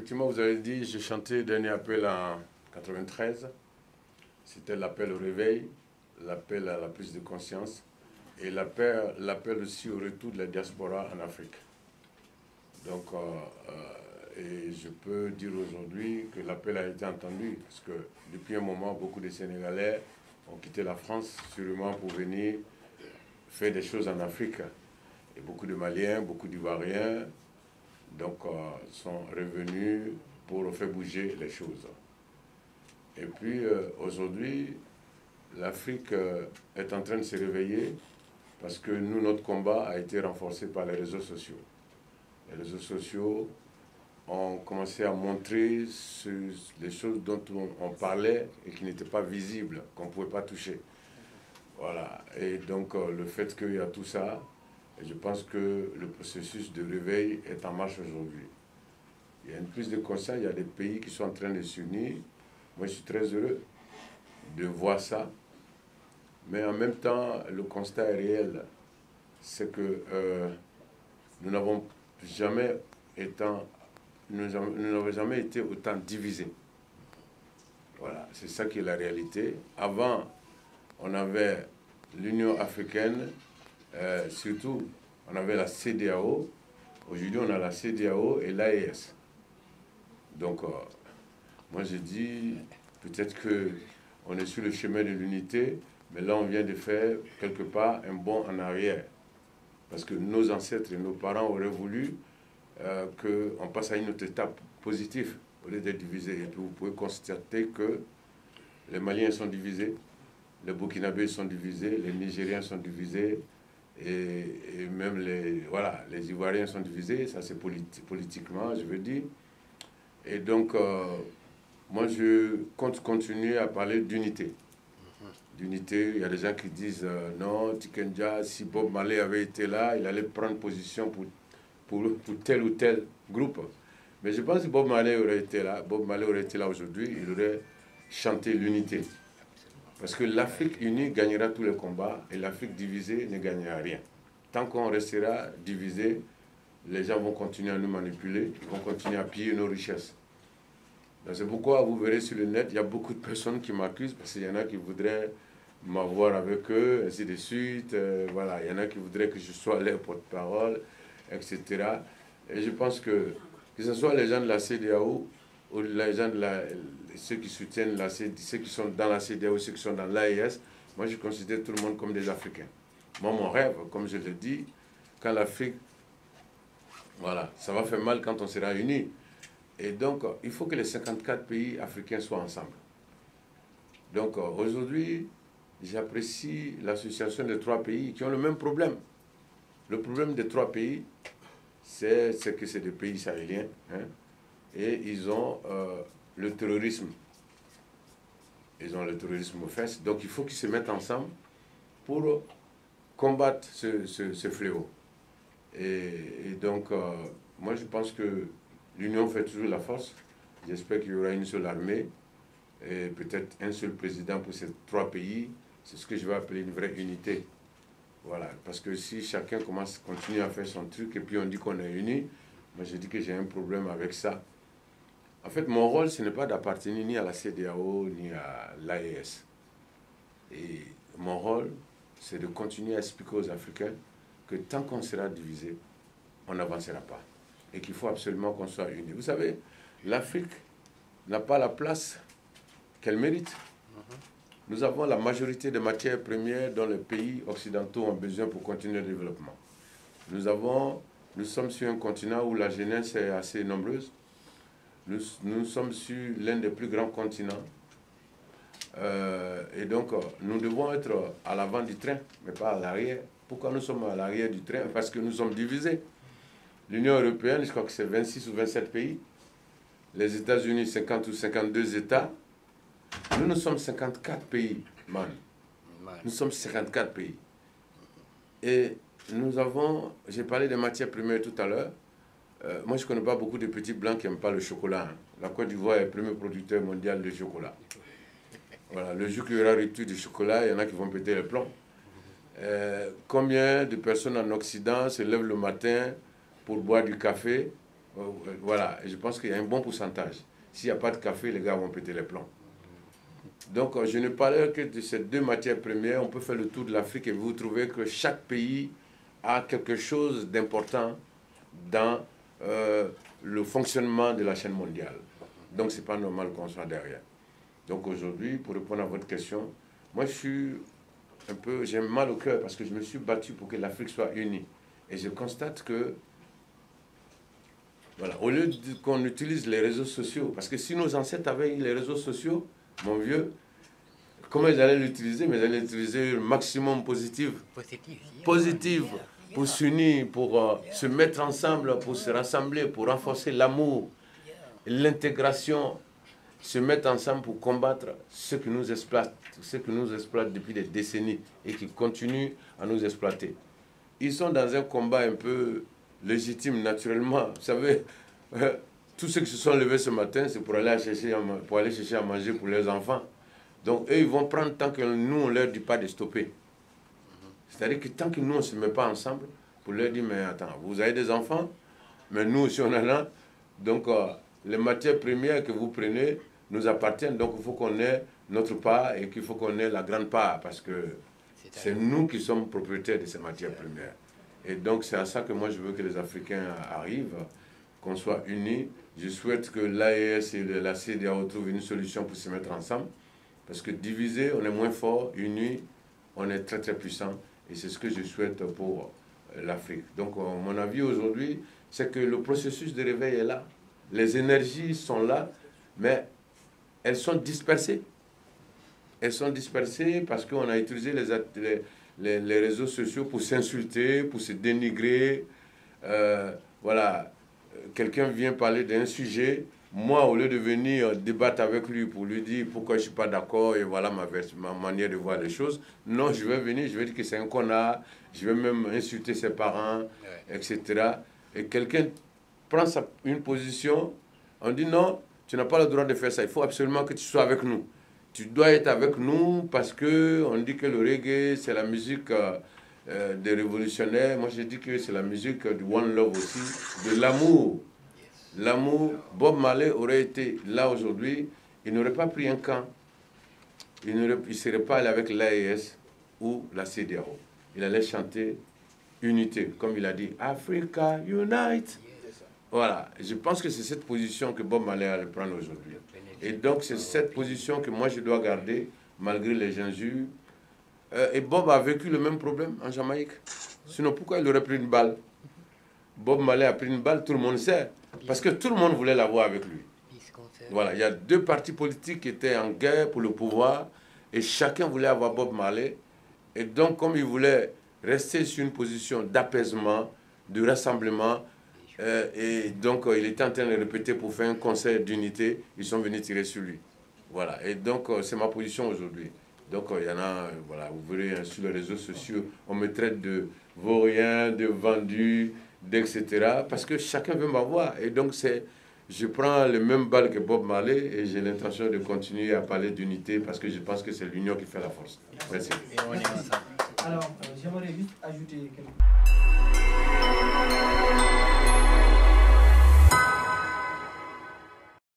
effectivement, vous avez dit, j'ai chanté le dernier appel en 93. C'était l'appel au réveil, l'appel à la prise de conscience et l'appel aussi au retour de la diaspora en Afrique. Donc, et je peux dire aujourd'hui que l'appel a été entendu, parce que depuis un moment, beaucoup de Sénégalais ont quitté la France, sûrement pour venir faire des choses en Afrique. Et beaucoup de Maliens, beaucoup d'Ivoiriens, donc, sont revenus pour faire bouger les choses. Et puis, aujourd'hui, l'Afrique est en train de se réveiller parce que nous, notre combat a été renforcé par les réseaux sociaux. Les réseaux sociaux ont commencé à montrer les choses dont on parlait et qui n'étaient pas visibles, qu'on ne pouvait pas toucher. Voilà. Et donc, le fait qu'il y a tout ça, je pense que le processus de réveil est en marche aujourd'hui. Il y a une prise de conscience, il y a des pays qui sont en train de s'unir. Moi, je suis très heureux de voir ça. Mais en même temps, le constat est réel. C'est que nous n'avons jamais été autant divisés. Voilà, c'est ça qui est la réalité. Avant, on avait l'Union africaine, surtout, on avait la CEDEAO. Aujourd'hui, on a la CEDEAO et l'AES. Donc, moi, je dis, peut-être qu'on est sur le chemin de l'unité, mais là, on vient de faire, quelque part, un bond en arrière. Parce que nos ancêtres et nos parents auraient voulu qu'on passe à une autre étape positive, au lieu d'être divisés. Et puis, vous pouvez constater que les Maliens sont divisés, les Burkinabés sont divisés, les Nigériens sont divisés, et même les Ivoiriens sont divisés, ça c'est politiquement, je veux dire. Et donc, moi je compte continuer à parler d'unité. D'unité, il y a des gens qui disent non, Tikenja, si Bob Marley avait été là, il allait prendre position pour tel ou tel groupe. Mais je pense que Bob Marley aurait été là aujourd'hui, il aurait chanté l'unité. Parce que l'Afrique unie gagnera tous les combats et l'Afrique divisée ne gagnera rien. Tant qu'on restera divisé, les gens vont continuer à nous manipuler, ils vont continuer à piller nos richesses. C'est pourquoi vous verrez sur le net, il y a beaucoup de personnes qui m'accusent parce qu'il y en a qui voudraient m'avoir avec eux, ainsi de suite. Voilà, il y en a qui voudraient que je sois leur porte-parole, etc. Et je pense que ce soit les gens de la CEDEAO ou les gens ceux qui soutiennent ceux qui sont dans la CEDEAO, ceux qui sont dans l'AES, moi je considère tout le monde comme des Africains. Moi, mon rêve, comme je le dis, quand l'Afrique, voilà, ça va faire mal quand on sera unis. Et donc, il faut que les 54 pays africains soient ensemble. Donc, aujourd'hui, j'apprécie l'association des 3 pays qui ont le même problème. Le problème des 3 pays, c'est que c'est des pays sahéliens, hein, et ils ont le terrorisme. Ils ont le terrorisme aux fesses. Donc, il faut qu'ils se mettent ensemble pour combattre ce fléau. Et donc, moi, je pense que l'union fait toujours la force. J'espère qu'il y aura une seule armée et peut-être un seul président pour ces 3 pays. C'est ce que je vais appeler une vraie unité. Voilà. Parce que si chacun continue à faire son truc et puis on dit qu'on est unis, moi je dis que j'ai un problème avec ça. En fait, mon rôle, ce n'est pas d'appartenir ni à la CEDEAO ni à l'AES. Et mon rôle, c'est de continuer à expliquer aux Africains que tant qu'on sera divisé, on n'avancera pas. Et qu'il faut absolument qu'on soit unis. Vous savez, l'Afrique n'a pas la place qu'elle mérite. Nous avons la majorité des matières premières dont les pays occidentaux ont besoin pour continuer le développement. Nous sommes sur un continent où la jeunesse est assez nombreuse. Nous sommes sur l'un des plus grands continents. Et donc, nous devons être à l'avant du train, mais pas à l'arrière. Pourquoi nous sommes à l'arrière du train? Parce que nous sommes divisés. L'Union européenne, je crois que c'est 26 ou 27 pays. Les États-Unis, 50 ou 52 États. Nous sommes 54 pays, man. Nous sommes 54 pays. Et nous avons, j'ai parlé des matières premières tout à l'heure. Moi, je ne connais pas beaucoup de petits blancs qui n'aiment pas le chocolat. Hein. La Côte d'Ivoire est le premier producteur mondial de chocolat. Voilà, le jour qu'il y aura rupture du chocolat, il y en a qui vont péter les plombs. Combien de personnes en Occident se lèvent le matin pour boire du café Voilà, et je pense qu'il y a un bon pourcentage. S'il n'y a pas de café, les gars vont péter les plombs. Donc, je ne parle que de ces deux matières premières. On peut faire le tour de l'Afrique et vous trouvez que chaque pays a quelque chose d'important dans le fonctionnement de la chaîne mondiale. Donc, ce n'est pas normal qu'on soit derrière. Donc, aujourd'hui, pour répondre à votre question, moi, j'ai mal au cœur parce que je me suis battu pour que l'Afrique soit unie. Et je constate que, voilà, au lieu qu'on utilise les réseaux sociaux, parce que si nos ancêtres avaient eu les réseaux sociaux, mon vieux, comment ils allaient l'utiliser? Mais ils allaient l'utiliser le maximum positif. Positive, pour s'unir, pour se mettre ensemble, pour se rassembler, pour renforcer l'amour, l'intégration, se mettre ensemble pour combattre ceux qui nous exploitent depuis des décennies et qui continuent à nous exploiter. Ils sont dans un combat un peu légitime, naturellement. Vous savez, tous ceux qui se sont levés ce matin, c'est pour aller chercher à manger pour leurs enfants. Donc, eux, ils vont prendre tant que nous, on ne leur dit pas de stopper. C'est-à-dire que tant que nous, on ne se met pas ensemble, pour leur dire, mais attends, vous avez des enfants, mais nous aussi, on en a. Donc, les matières premières que vous prenez nous appartiennent. Donc, il faut qu'on ait notre part et qu'il faut qu'on ait la grande part, parce que c'est nous qui sommes propriétaires de ces matières premières. Et donc, c'est à ça que moi, je veux que les Africains arrivent, qu'on soit unis. Je souhaite que l'AES et la CEDEAO trouvent une solution pour se mettre ensemble. Parce que divisés, on est moins fort, unis, on est très très puissant. Et c'est ce que je souhaite pour l'Afrique. Donc, mon avis aujourd'hui, c'est que le processus de réveil est là. Les énergies sont là, mais elles sont dispersées. Elles sont dispersées parce qu'on a utilisé les réseaux sociaux pour s'insulter, pour se dénigrer. Voilà, quelqu'un vient parler d'un sujet. Moi, au lieu de venir débattre avec lui pour lui dire pourquoi je ne suis pas d'accord et voilà ma manière de voir les choses, non, je vais venir, je vais dire que c'est un connard, je vais même insulter ses parents, etc. Et quelqu'un prend une position, on dit non, tu n'as pas le droit de faire ça, il faut absolument que tu sois avec nous. Tu dois être avec nous parce qu'on dit que le reggae, c'est la musique des révolutionnaires. Moi, je dis que c'est la musique du One Love aussi, de l'amour. L'amour, Bob Marley aurait été là aujourd'hui, il n'aurait pas pris un camp, il ne serait pas allé avec l'AES ou la CEDEAO. Il allait chanter unité, comme il a dit, Africa Unite. Voilà, je pense que c'est cette position que Bob Marley allait prendre aujourd'hui. Et donc c'est cette position que moi je dois garder, malgré les injures. Et Bob a vécu le même problème en Jamaïque. Sinon pourquoi il aurait pris une balle? Bob Marley a pris une balle, tout le monde sait. Parce que tout le monde voulait l'avoir avec lui. Voilà, il y a deux partis politiques qui étaient en guerre pour le pouvoir et chacun voulait avoir Bob Marley. Et donc, comme il voulait rester sur une position d'apaisement, de rassemblement, et donc il était en train de répéter pour faire un concert d'unité, ils sont venus tirer sur lui. Voilà, et donc c'est ma position aujourd'hui. Donc il y en a, voilà, vous verrez sur les réseaux sociaux, on me traite de vaurien, de vendu, etc. Parce que chacun veut m'avoir. Et donc, je prends le même balle que Bob Marley et j'ai l'intention de continuer à parler d'unité parce que je pense que c'est l'union qui fait la force. Merci. Alors, j'aimerais juste ajouter quelque chose.